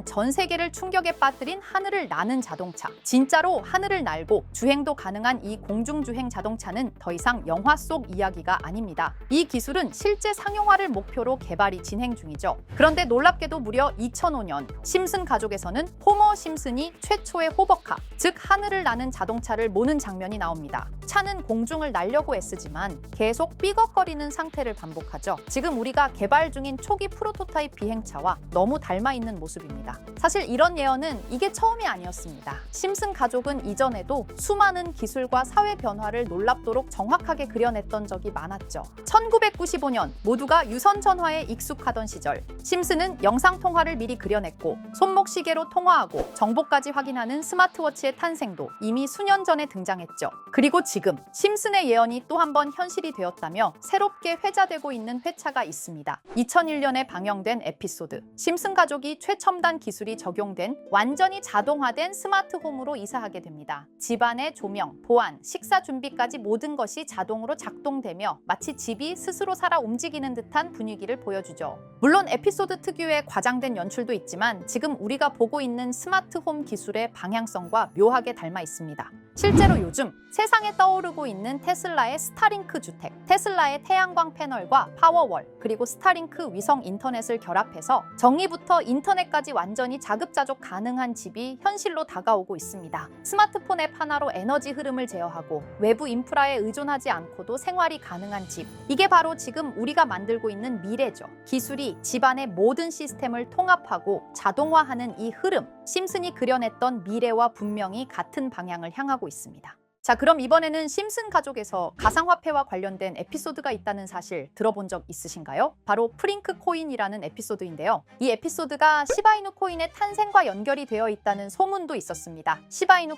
전 세계를 충격에 빠뜨린 하늘을 나는 자동차. 진짜로 하늘을 날고 주행도 가능한 이 공중주행 자동차는 더 이상 영화 속 이야기가 아닙니다. 이 기술은 실제 상용화를 목표로 개발이 진행 중이죠. 그런데 놀랍게도 무려 2005년 심슨 가족에서는 호머 심슨이 최초의 호버카, 즉 하늘을 나는 자동차를 모는 장면이 나옵니다. 차는 공중을 날려고 애쓰지만 계속 삐걱거리는 상태를 반복하죠. 지금 우리가 개발 중인 초기 프로토타입 비행차와 너무 닮아 있는 모습입니다. 사실 이런 예언은 이게 처음이 아니었습니다. 심슨 가족은 이전에도 수많은 기술과 사회 변화를 놀랍도록 정확하게 그려냈던 적이 많았죠. 1995년 모두가 유선 전화에 익숙하던 시절, 심슨은 영상 통화를 미리 그려냈고 손목 시계로 통화하고 정보까지 확인하는 스마트워치의 탄생도 이미 수년 전에 등장했죠. 그리고 지금 심슨의 예언이 또 한 번 현실이 되었다며 새롭게 회자되고 있는 회차가 있습니다. 2001년에 방영된 에피소드, 심슨 가족이 최첨단 기술이 적용된 완전히 자동화된 스마트홈으로 이사하게 됩니다. 집안의 조명, 보안, 식사 준비까지 모든 것이 자동으로 작동되며 마치 집이 스스로 살아 움직이는 듯한 분위기를 보여주죠. 물론 에피소드 특유의 과장된 연출도 있지만 지금 우리가 보고 있는 스마트홈 기술의 방향성과 묘하게 닮아 있습니다. 실제로 요즘 세상에 떠오르고 있는 테슬라의 스타링크 주택, 테슬라의 태양광 패널과 파워월, 그리고 스타링크 위성 인터넷을 결합해서 전기부터 인터넷까지 완전히 자급자족 가능한 집이 현실로 다가오고 있습니다. 스마트폰의 하나로 에너지 흐름을 제어하고 외부 인프라에 의존하지 않고도 생활이 가능한 집. 이게 바로 지금 우리가 만들고 있는 미래죠. 기술이 집안의 모든 시스템을 통합하고 자동화하는 이 흐름, 심슨이 그려냈던 미래와 분명히 같은 방향을 향하고 있습니다. 자, 그럼 이번에는 심슨 가족에서 가상화폐와 관련된 에피소드가 있다는 사실 들어본 적 있으신가요? 바로 프링크 코인이라는 에피소드인데요. 이 에피소드가 시바이누 코인의 탄생과 연결이 되어 있다는 소문도 있었습니다. 시바이누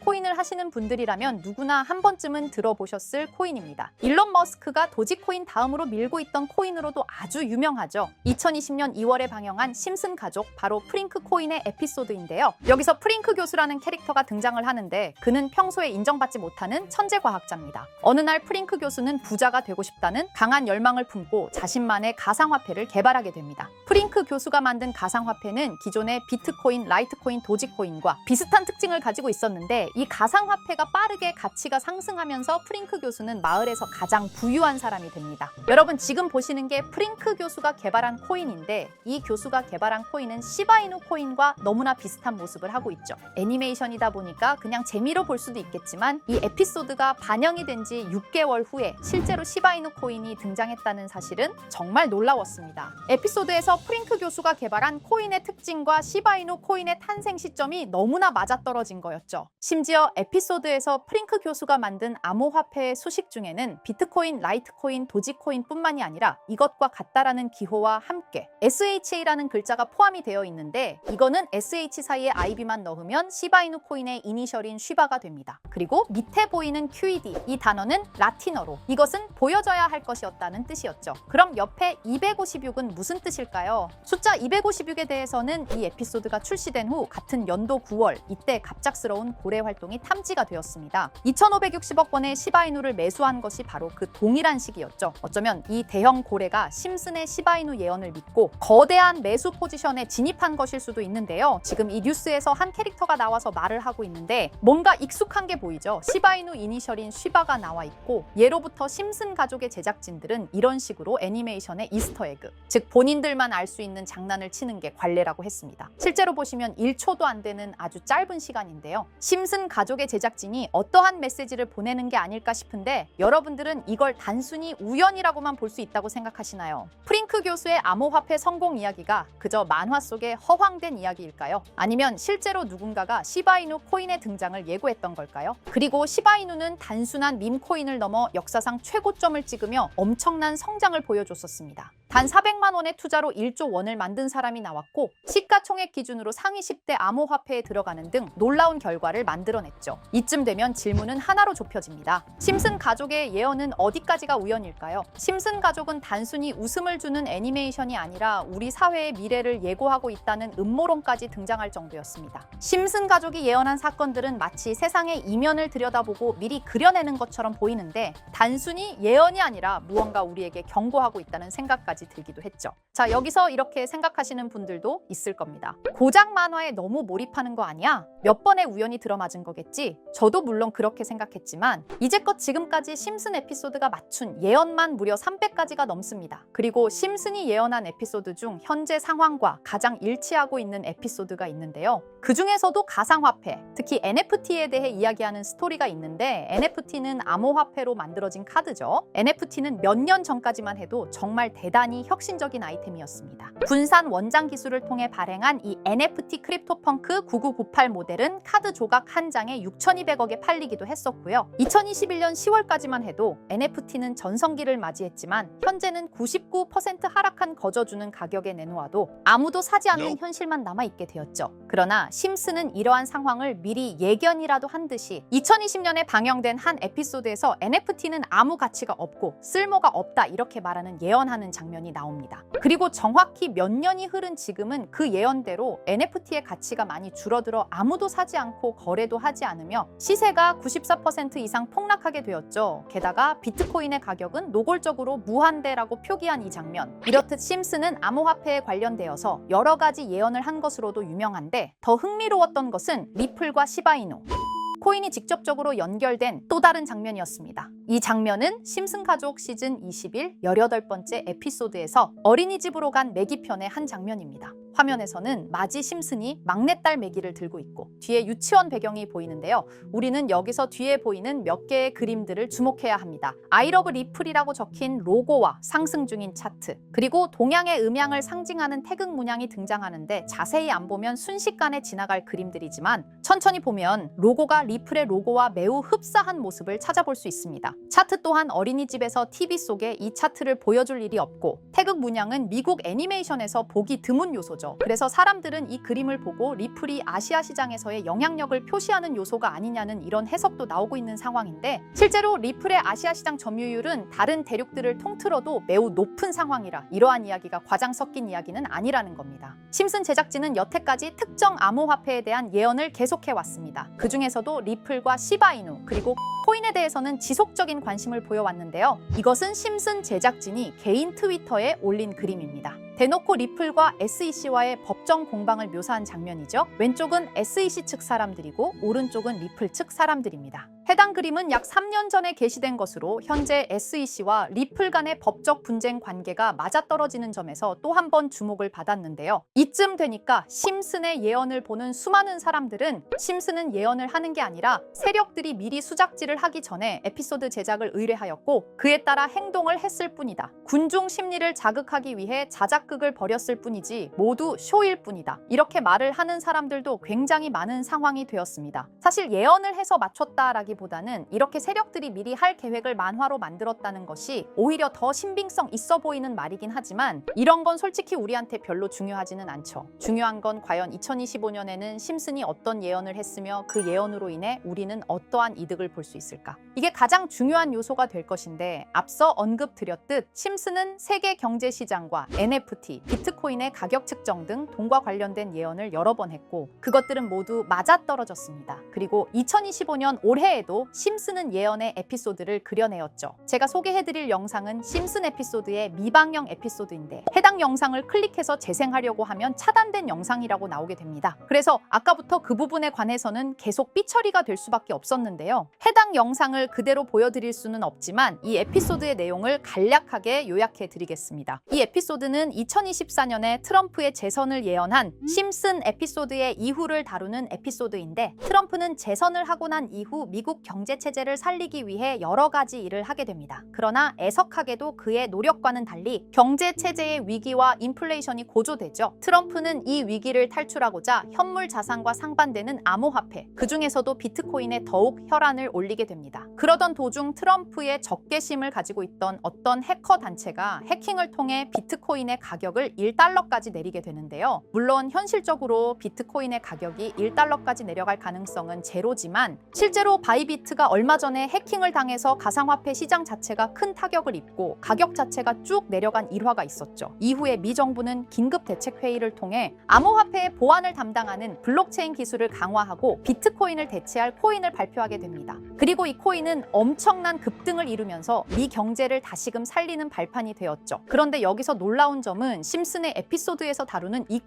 코인을 하시는 분들이라면 누구나 한 번쯤은 들어보셨을 코인입니다. 일론 머스크가 도지코인 다음으로 밀고 있던 코인으로도 아주 유명하죠. 2020년 2월에 방영한 심슨 가족, 바로 프링크 코인의 에피소드인데요. 여기서 프링크 교수라는 캐릭터가 등장을 하는데 그는 평소에 인정받지 못하는 천재 과학자입니다. 어느 날 프링크 교수는 부자가 되고 싶다는 강한 열망을 품고 자신만의 가상화폐를 개발하게 됩니다. 프링크 교수가 만든 가상화폐는 기존의 비트코인, 라이트코인, 도지코인과 비슷한 특징을 가지고 있었는데 이 가상화폐가 빠르게 가치가 상승하면서 프링크 교수는 마을에서 가장 부유한 사람이 됩니다. 여러분, 지금 보시는 게 프링크 교수가 개발한 코인인데 이 교수가 개발한 코인은 시바이누 코인과 너무나 비슷한 모습을 하고 있죠. 애니메이션이다 보니까 그냥 재미로 볼 수도 있겠지만 이 에피소드가 반영이 된 지 6개월 후에 실제로 시바이누 코인이 등장했다는 사실은 정말 놀라웠습니다. 에피소드에서 프링크 교수가 개발한 코인의 특징과 시바이누 코인의 탄생 시점이 너무나 맞아떨어진 거였죠. 심지어 에피소드에서 프링크 교수가 만든 암호화폐의 수식 중에는 비트코인, 라이트코인, 도지코인뿐만이 아니라 이것과 같다라는 기호와 함께 SHA라는 글자가 포함이 되어 있는데 이거는 SH 사이에 IB만 넣으면 시바이누 코인의 이니셜인 쉬바가 됩니다. 그리고 밑에 보이는 QED, 이 단어는 라틴어로 이것은 보여져야 할 것이었다는 뜻이었죠. 그럼 옆에 256은 무슨 뜻일까요? 숫자 256에 대해서는 이 에피소드가 출시된 후 같은 연도 9월, 이때 갑작스러운 고래 활동이 탐지가 되었습니다. 2,560억 원의 시바이누를 매수한 것이 바로 그 동일한 시기였죠. 어쩌면 이 대형 고래가 심슨의 시바이누 예언을 믿고 거대한 매수 포지션에 진입한 것일 수도 있는데요. 지금 이 뉴스에서 한 캐릭터가 나와서 말을 하고 있는데 뭔가 익숙한 게 보이죠. 시바이누 이니셜인 쉬바가 나와 있고 예로부터 심슨 가족의 제작진들은 이런 식으로 애니메이션의 이스터에그, 즉 본인들만 알 수 있는 장난을 치는 게 관례라고 했습니다. 실제로 보시면 1초도 안 되는 아주 짧은 시간인데요. 심슨 가족의 제작진이 어떠한 메시지를 보내는 게 아닐까 싶은데 여러분들은 이걸 단순히 우연이라고만 볼 수 있다고 생각하시나요? 프링크 교수의 암호화폐 성공 이야기가 그저 만화 속의 허황된 이야기일까요? 아니면 실제로 누군가가 시바이누 코인의 등장을 예고했던 걸까요? 그리고 시바이누는 단순한 밈코인을 넘어 역사상 최고점을 찍으며 엄청난 성장을 보여줬었습니다. 단 400만 원의 투자로 1조 원을 만든 사람이 나왔고 시가총액 기준으로 상위 10대 암호화폐에 들어가는 등 놀라운 결과를 만들어냈죠. 이쯤 되면 질문은 하나로 좁혀집니다. 심슨 가족의 예언은 어디까지가 우연일까요? 심슨 가족은 단순히 웃음을 주는 애니메이션이 아니라 우리 사회의 미래를 예고하고 있다는 음모론까지 등장할 정도였습니다. 심슨 가족이 예언한 사건들은 마치 세상의 이면을 들여다보고 미리 그려내는 것처럼 보이는데 단순히 예언이 아니라 무언가 우리에게 경고하고 있다는 생각까지 생각까지 들기도 했죠. 자, 여기서 이렇게 생각하시는 분들도 있을 겁니다. 고작 만화에 너무 몰입하는 거 아니야? 몇 번의 우연이 들어맞은 거겠지? 저도 물론 그렇게 생각했지만 이제껏 지금까지 심슨 에피소드가 맞춘 예언만 무려 300가지가 넘습니다. 그리고 심슨이 예언한 에피소드 중 현재 상황과 가장 일치하고 있는 에피소드가 있는데요. 그 중에서도 가상화폐, 특히 NFT에 대해 이야기하는 스토리가 있는데 NFT는 암호화폐로 만들어진 카드죠. NFT는 몇 년 전까지만 해도 정말 대단히 혁신적인 아이템이었습니다. 분산 원장 기술을 통해 발행한 이 NFT 크립토펑크 9998 모델은 카드 조각 한 장에 6,200억에 팔리기도 했었고요. 2021년 10월까지만 해도 NFT는 전성기를 맞이했지만 현재는 99% 하락한 거저주는 가격에 내놓아도 아무도 사지 않는 현실만 남아있게 되었죠. 그러나 심슨은 이러한 상황을 미리 예견이라도 한 듯이 2020년에 방영된 한 에피소드에서 NFT는 아무 가치가 없고 쓸모가 없다 이렇게 말하는 예언하는 장면이 나옵니다. 그리고 정확히 몇 년이 흐른 지금은 그 예언대로 NFT의 가치가 많이 줄어들어 아무도 사지 않고 거래도 하지 않으며 시세가 94% 이상 폭락하게 되었죠. 게다가 비트코인의 가격은 노골적으로 무한대라고 표기한 이 장면. 이렇듯 심슨은 암호화폐에 관련되어서 여러 가지 예언을 한 것으로도 유명한데 더 흥미로웠던 것은 리플과 시바이누 코인이 직접적으로 연결된 또 다른 장면이었습니다. 이 장면은 심슨 가족 시즌 21 18번째 에피소드에서 어린이집으로 간 매기 편의 한 장면입니다. 화면에서는 마지 심슨이 막내딸 매기를 들고 있고 뒤에 유치원 배경이 보이는데요. 우리는 여기서 뒤에 보이는 몇 개의 그림들을 주목해야 합니다. I love 리플이라고 적힌 로고와 상승 중인 차트, 그리고 동양의 음양을 상징하는 태극 문양이 등장하는데 자세히 안 보면 순식간에 지나갈 그림들이지만 천천히 보면 로고가 리플의 로고와 매우 흡사한 모습을 찾아볼 수 있습니다. 차트 또한 어린이집에서 TV 속에 이 차트를 보여줄 일이 없고 태극 문양은 미국 애니메이션에서 보기 드문 요소죠. 그래서 사람들은 이 그림을 보고 리플이 아시아 시장에서의 영향력을 표시하는 요소가 아니냐는 이런 해석도 나오고 있는 상황인데 실제로 리플의 아시아 시장 점유율은 다른 대륙들을 통틀어도 매우 높은 상황이라 이러한 이야기가 과장 섞인 이야기는 아니라는 겁니다. 심슨 제작진은 여태까지 특정 암호화폐에 대한 예언을 계속해왔습니다. 그 중에서도 리플과 시바이누 그리고 코인에 대해서는 지속적인 관심을 보여왔는데요. 이것은 심슨 제작진이 개인 트위터에 올린 그림입니다. 대놓고 리플과 SEC와의 법정 공방을 묘사한 장면이죠. 왼쪽은 SEC 측 사람들이고 오른쪽은 리플 측 사람들입니다. 해당 그림은 약 3년 전에 게시된 것으로 현재 SEC와 리플 간의 법적 분쟁 관계가 맞아떨어지는 점에서 또 한 번 주목을 받았는데요. 이쯤 되니까 심슨의 예언을 보는 수많은 사람들은 심슨은 예언을 하는 게 아니라 세력들이 미리 수작질을 하기 전에 에피소드 제작을 의뢰하였고 그에 따라 행동을 했을 뿐이다. 군중 심리를 자극하기 위해 자작극을 벌였을 뿐이지 모두 쇼일 뿐이다. 이렇게 말을 하는 사람들도 굉장히 많은 상황이 되었습니다. 사실 예언을 해서 맞췄다라기보다는 이렇게 세력들이 미리 할 계획을 만화로 만들었다는 것이 오히려 더 신빙성 있어 보이는 말이긴 하지만 이런 건 솔직히 우리한테 별로 중요하지는 않죠. 중요한 건 과연 2025년에는 심슨이 어떤 예언을 했으며 그 예언으로 인해 우리는 어떠한 이득을 볼 수 있을까? 이게 가장 중요한 요소가 될 것인데 앞서 언급드렸듯 심슨은 세계 경제 시장과 NFT, 비트코인의 가격 측정 등 돈과 관련된 예언을 여러 번 했고 그것들은 모두 맞아떨어졌습니다. 그리고 2025년 올해에도 심슨은 예언의 에피소드를 그려내었죠. 제가 소개해드릴 영상은 심슨 에피소드의 미방영 에피소드인데 해당 영상을 클릭해서 재생하려고 하면 차단된 영상이라고 나오게 됩니다. 그래서 아까부터 그 부분에 관해서는 계속 삐처리가 될 수밖에 없었는데요. 해당 영상을 그대로 보여드릴 수는 없지만 이 에피소드의 내용을 간략하게 요약해 드리겠습니다. 이 에피소드는 2024년에 트럼프의 재선을 예언한 심슨 에피소드의 이후를 다루는 에피소드인데 트럼프는 재선을 하고 난 이후 미국 경제 체제를 살리기 위해 여러 가지 일을 하게 됩니다. 그러나 애석하게도 그의 노력과는 달리 경제 체제의 위기와 인플레이션이 고조되죠. 트럼프는 이 위기를 탈출하고자 현물 자산과 상반되는 암호화폐, 그 중에서도 비트코인에 더욱 혈안을 올리게 됩니다. 그러던 도중 트럼프의 적개심을 가지고 있던 어떤 해커 단체가 해킹을 통해 비트코인의 가격을 1달러까지 내리게 되는데요. 물론 현실적으로 비트코인의 가격이 1달러까지 내려갈 가능성은 제로지만 실제로 바이 바이비트가 얼마 전에 해킹을 당해서 가상화폐 시장 자체가 큰 타격을 입고 가격 자체가 쭉 내려간 일화가 있었죠. 이후에 미 정부는 긴급 대책 회의를 통해 암호화폐의 보안을 담당하는 블록체인 기술을 강화하고 비트코인을 대체할 코인을 발표하게 됩니다. 그리고 이 코인은 엄청난 급등을 이루면서 미 경제를 다시금 살리는 발판이 되었죠. 그런데 여기서 놀라운 점은 심슨의 에피소드에서 다루는 이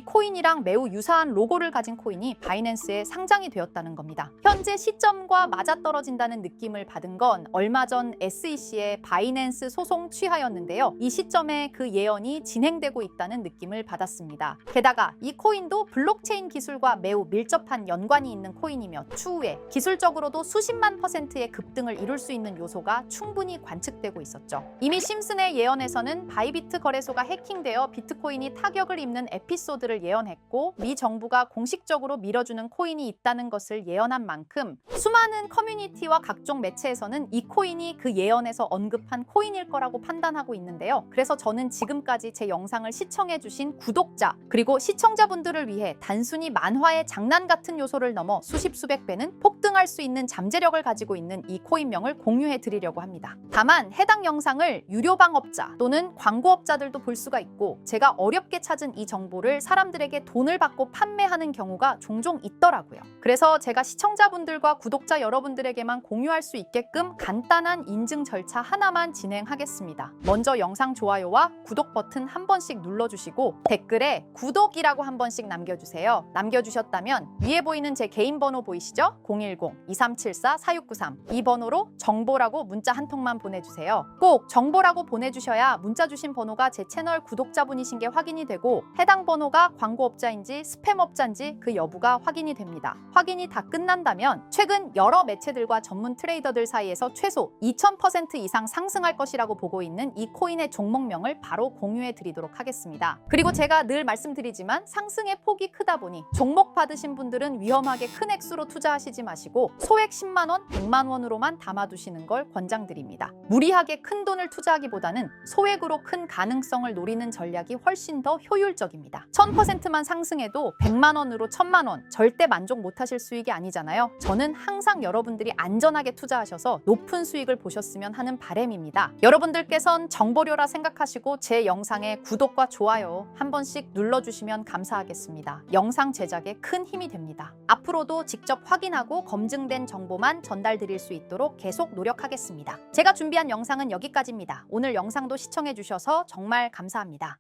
코인이랑 매우 유사한 로고를 가진 코인이 바이낸스에 상장이 되었다는 겁니다. 현재 시점과 맞아떨어진다는 느낌을 받은 건 얼마 전 SEC의 바이낸스 소송 취하였는데요. 이 시점에 그 예언이 진행되고 있다는 느낌을 받았습니다. 게다가 이 코인도 블록체인 기술과 매우 밀접한 연관이 있는 코인이며 추후에 기술적으로도 수십만 %의 급등을 이룰 수 있는 요소가 충분히 관측되고 있었죠. 이미 심슨의 예언에서는 바이비트 거래소가 해킹되어 비트코인이 타격을 입는 에피소드를 예언했고 미 정부가 공식적으로 밀어주는 코인이 있다는 것을 예언한 만큼 수많은 커뮤니티와 각종 매체에서는 이 코인이 그 예언에서 언급한 코인일 거라고 판단하고 있는데요. 그래서 저는 지금까지 제 영상을 시청해주신 구독자 그리고 시청자분들을 위해 단순히 만화의 장난 같은 요소를 넘어 수십 수백 배는 폭등할 수 있는 잠재력을 가지고 있는 이 코인명을 공유해 드리려고 합니다. 다만 해당 영상을 유료 방업자 또는 광고업자들도 볼 수가 있고 제가 어렵게 찾은 이 정보를 사람들에게 돈을 받고 판매하는 경우가 종종 있더라고요. 그래서 제가 시청자분들과 구독자 여러분들에게만 공유할 수 있게끔 간단한 인증 절차 하나만 진행하겠습니다. 먼저 영상 좋아요와 구독 버튼 한 번씩 눌러주시고 댓글에 구독이라고 한 번씩 남겨주세요. 남겨주셨다면 위에 보이는 제 개인 번호 보이시죠? 010-2374-4693 이 번호로 정보라고 문자 한 통만 보내주세요. 꼭 정보라고 보내주셔야 문자 주신 번호가 제 채널 구독자분이신 게 확인이 되고 해당 번호가 광고업자인지 스팸업자인지 그 여부가 확인이 됩니다. 확인이 다 끝난다면 최근 여러 매체들과 전문 트레이더들 사이에서 최소 2000% 이상 상승할 것이라고 보고 있는 이 코인의 종목명을 바로 공유해 드리도록 하겠습니다. 그리고 제가 늘 말씀드리지만 상승의 폭이 크다 보니 종목 받으신 분들은 위험하게 큰 액수로 투자하시지 마시고 소액 10만 원, 100만 원으로만 담아두시는 걸 권장드립니다. 무리하게 큰 돈을 투자하기보다는 소액으로 큰 가능성을 노리는 전략이 훨씬 더 효율적입니다. 1000%만 상승해도 100만 원으로 1000만 원 절대 만족 못하실 수익이 아니잖아요. 저는 항상 여러분들이 안전하게 투자하셔서 높은 수익을 보셨으면 하는 바람입니다. 여러분들께선 정보료라 생각하시고 제 영상에 구독과 좋아요 한 번씩 눌러주시면 감사하겠습니다. 영상 제작에 큰 힘이 됩니다. 앞으로도 직접 확인하고 검증된 정보만 전달드릴 수 있도록 계속 노력하겠습니다. 제가 준비한 영상은 여기까지입니다. 오늘 영상도 시청해주셔서 정말 감사합니다.